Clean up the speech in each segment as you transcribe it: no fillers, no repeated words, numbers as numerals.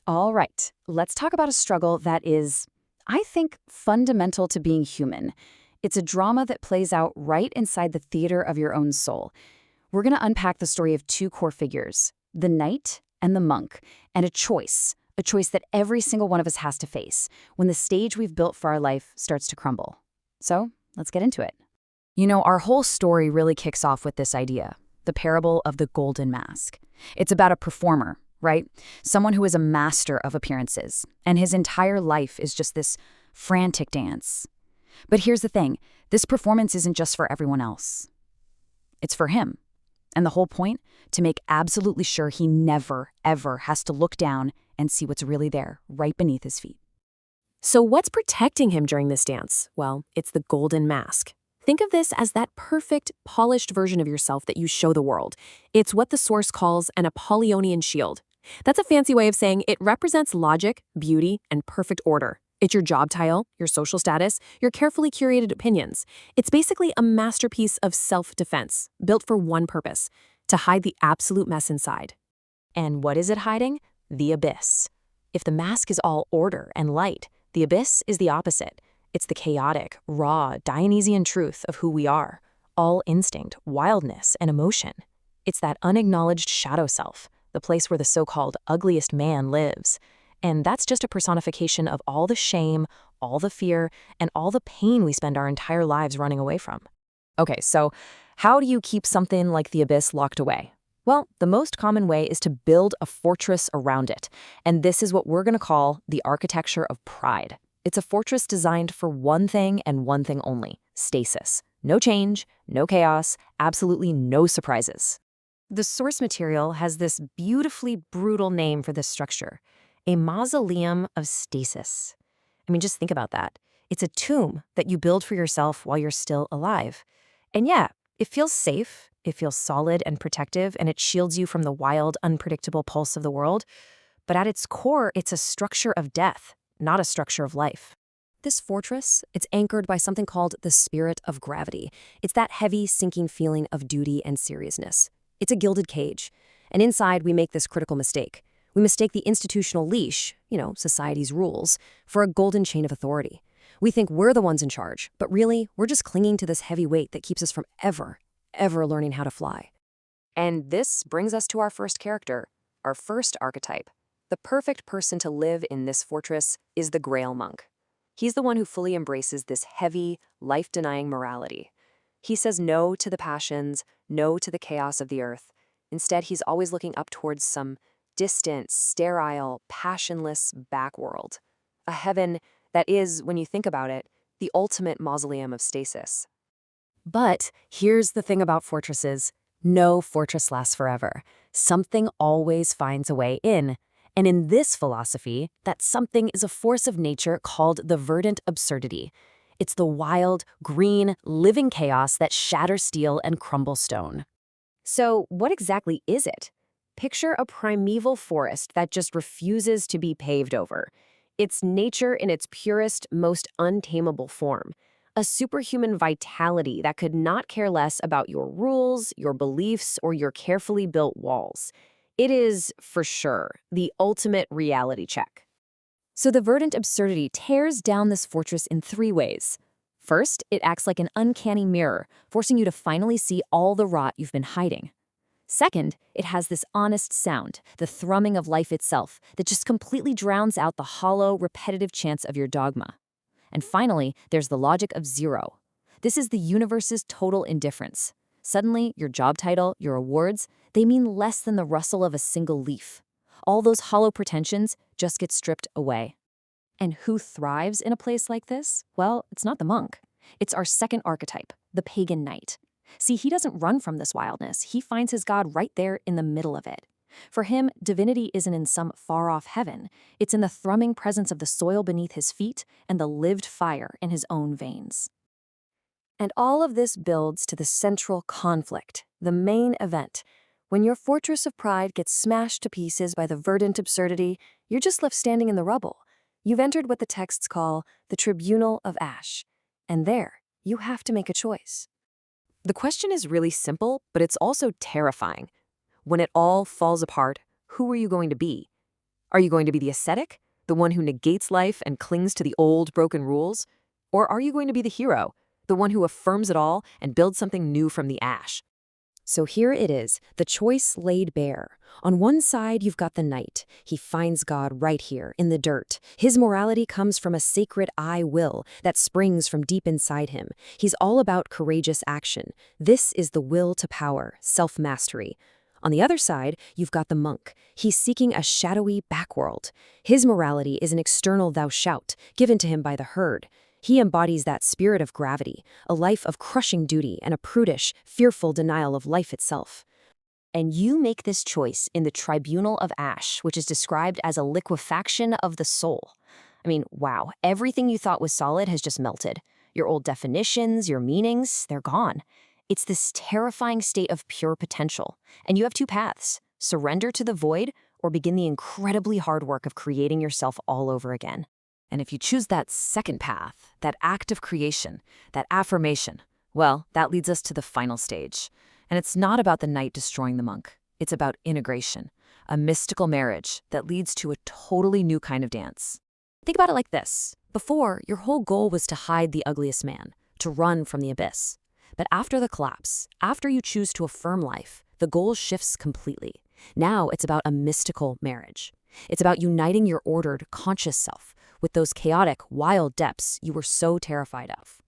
All right, let's talk about a struggle that is, I think, fundamental to being human. It's a drama that plays out right inside the theater of your own soul. We're going to unpack the story of two core figures, the knight and the monk, and a choice that every single one of us has to face when the stage we've built for our life starts to crumble. So, let's get into it. Our whole story really kicks off with this idea, the parable of the golden mask. It's about a performer, right? Someone who is a master of appearances, and his entire life is just this frantic dance. But here's the thing, this performance isn't just for everyone else. It's for him. And the whole point? To make absolutely sure he never, ever has to look down and see what's really there, right beneath his feet. So what's protecting him during this dance? Well, it's the golden mask. Think of this as that perfect, polished version of yourself that you show the world. It's what the Source calls an Apollonian shield. That's a fancy way of saying it represents logic, beauty, and perfect order. It's your job title, your social status, your carefully curated opinions. It's basically a masterpiece of self-defense, built for one purpose, to hide the absolute mess inside. And what is it hiding? The abyss. If the mask is all order and light, the abyss is the opposite. It's the chaotic, raw, Dionysian truth of who we are. All instinct, wildness, and emotion. It's that unacknowledged shadow self, the place where the so-called ugliest man lives. And that's just a personification of all the shame, all the fear, and all the pain we spend our entire lives running away from. Okay, so how do you keep something like the abyss locked away? Well, the most common way is to build a fortress around it. And this is what we're going to call the architecture of pride. It's a fortress designed for one thing and one thing only, stasis. No change, no chaos, absolutely no surprises. The source material has this beautifully brutal name for this structure, a mausoleum of stasis. I mean, just think about that. It's a tomb that you build for yourself while you're still alive. And yeah, it feels safe, it feels solid and protective, and it shields you from the wild, unpredictable pulse of the world. But at its core, it's a structure of death, not a structure of life. This fortress, it's anchored by something called the spirit of gravity. It's that heavy, sinking feeling of duty and seriousness. It's a gilded cage. And inside, we make this critical mistake. We mistake the institutional leash, society's rules, for a golden chain of authority. We think we're the ones in charge, but really, we're just clinging to this heavy weight that keeps us from ever learning how to fly. And this brings us to our first character, our first archetype. The perfect person to live in this fortress is the Grail monk. He's the one who fully embraces this heavy, life-denying morality. He says no to the passions, no to the chaos of the earth. Instead, he's always looking up towards some distant, sterile, passionless backworld. A heaven that is, when you think about it, the ultimate mausoleum of stasis. But here's the thing about fortresses. No fortress lasts forever. Something always finds a way in. And in this philosophy, that something is a force of nature called the verdant absurdity. It's the wild, green, living chaos that shatters steel and crumbles stone. So what exactly is it? Picture a primeval forest that just refuses to be paved over. It's nature in its purest, most untamable form. A superhuman vitality that could not care less about your rules, your beliefs, or your carefully built walls. It is, for sure, the ultimate reality check. So the verdant absurdity tears down this fortress in three ways. First, it acts like an uncanny mirror, forcing you to finally see all the rot you've been hiding. Second, it has this honest sound, the thrumming of life itself, that just completely drowns out the hollow, repetitive chants of your dogma. And finally, there's the logic of zero. This is the universe's total indifference. Suddenly, your job title, your awards, they mean less than the rustle of a single leaf. All those hollow pretensions just get stripped away. And who thrives in a place like this? Well, it's not the monk. It's our second archetype, the pagan knight. See, he doesn't run from this wildness. He finds his God right there in the middle of it. For him, divinity isn't in some far-off heaven. It's in the thrumming presence of the soil beneath his feet and the lived fire in his own veins. And all of this builds to the central conflict, the main event. When your fortress of pride gets smashed to pieces by the verdant absurdity, you're just left standing in the rubble. You've entered what the texts call the tribunal of ash. And there, you have to make a choice. The question is really simple, but it's also terrifying. When it all falls apart, who are you going to be? Are you going to be the ascetic, the one who negates life and clings to the old, broken rules? Or are you going to be the hero, the one who affirms it all and builds something new from the ash? So here it is, the choice laid bare. On one side, you've got the knight. He finds God right here, in the dirt. His morality comes from a sacred I will that springs from deep inside him. He's all about courageous action. This is the will to power, self-mastery. On the other side, you've got the monk. He's seeking a shadowy backworld. His morality is an external thou shalt, given to him by the herd. He embodies that spirit of gravity, a life of crushing duty and a prudish, fearful denial of life itself. And you make this choice in the tribunal of ash, which is described as a liquefaction of the soul. I mean, wow, everything you thought was solid has just melted. Your old definitions, your meanings, they're gone. It's this terrifying state of pure potential. And you have two paths: surrender to the void or begin the incredibly hard work of creating yourself all over again. And if you choose that second path, that act of creation, that affirmation, well, that leads us to the final stage. And it's not about the knight destroying the monk. It's about integration, a mystical marriage that leads to a totally new kind of dance. Think about it like this. Before, your whole goal was to hide the ugliest man, to run from the abyss. But after the collapse, after you choose to affirm life, the goal shifts completely. Now it's about a mystical marriage. It's about uniting your ordered, conscious self with those chaotic, wild depths you were so terrified of.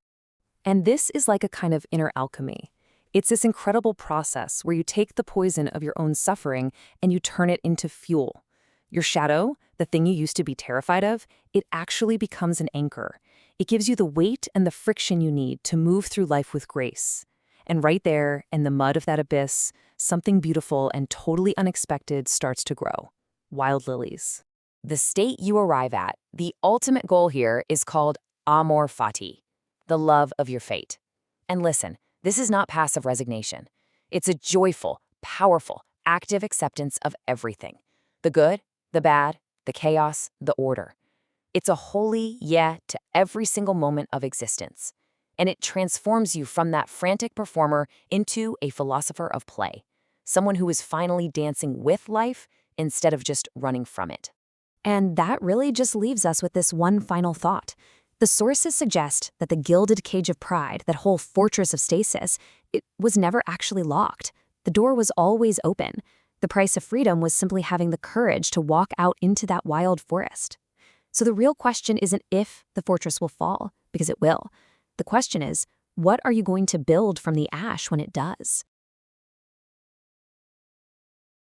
And this is like a kind of inner alchemy. It's this incredible process where you take the poison of your own suffering and you turn it into fuel. Your shadow, the thing you used to be terrified of, it actually becomes an anchor. It gives you the weight and the friction you need to move through life with grace. And right there, in the mud of that abyss, something beautiful and totally unexpected starts to grow. Wild lilies. The state you arrive at, the ultimate goal here, is called amor fati, the love of your fate. And listen, this is not passive resignation. It's a joyful, powerful, active acceptance of everything: the good, the bad, the chaos, the order. It's a holy yeah to every single moment of existence. And it transforms you from that frantic performer into a philosopher of play, someone who is finally dancing with life instead of just running from it. And that really just leaves us with this one final thought. The sources suggest that the gilded cage of pride, that whole fortress of stasis, it was never actually locked. The door was always open. The price of freedom was simply having the courage to walk out into that wild forest. So the real question isn't if the fortress will fall, because it will. The question is, what are you going to build from the ash when it does?